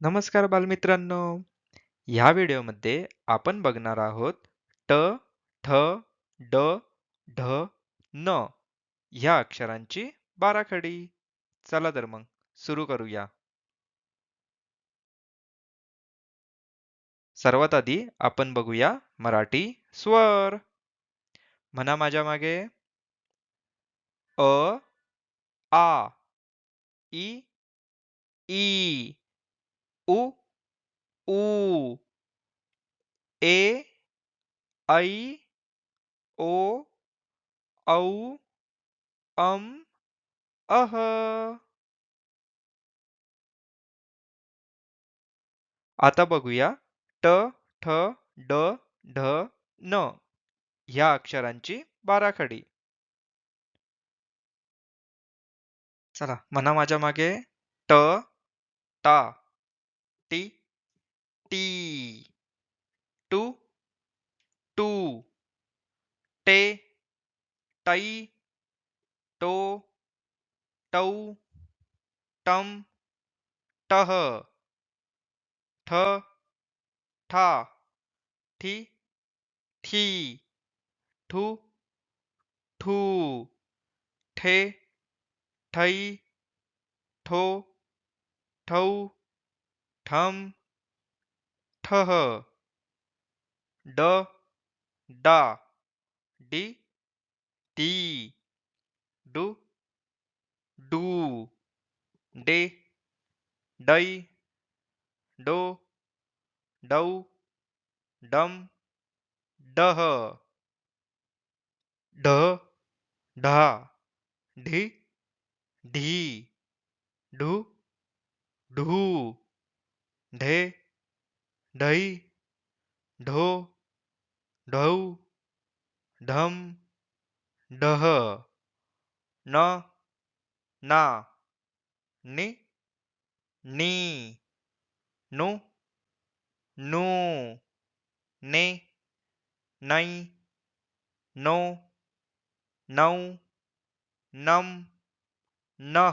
नमस्कार बालमित्रांनो. ह्या व्हिडिओमध्ये आपण बघणार आहोत ट, ठ, ड, ढ, न ह्या अक्षरांची बाराखडी. चला तर मग सुरू करूया. सर्वात आधी आपण बघूया मराठी स्वर. म्हणा माझ्या मागे. अ, आ, इ, ई, उ, ऊ, ए, ऐ, ओ, औ, अम, अह. आता बघूया ट, ठ, ड, ढ, न ह्या अक्षरांची बाराखडी. चला म्हणा माझ्या मागे. ट, टा, टी, टी, टू, टू, टे, टै, टो, टौ, टम, टह, ठ, ठा, ठी,ठी, ठू, ठू, ठे, ठै, ठो, ठौ, ठम, ठह, ड, डा, डी, डी, डू, डू, डे, डै, डो, डौ, डम, डह, ढ, ढा, ढी, ढी, ढू, ढू, ढे, ढै, ढो, ढौ, ढम, डह, न, ना, नि, नी, नु, नू, ने, नै, नो, नौ, नम, नह.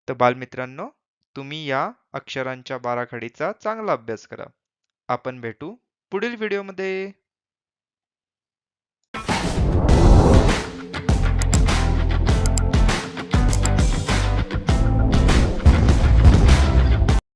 तर बालमित्रांनो, तुम्ही या अक्षरांच्या बाराखडीचा चांगला अभ्यास करा. आपण भेटू पुढील व्हिडिओमध्ये.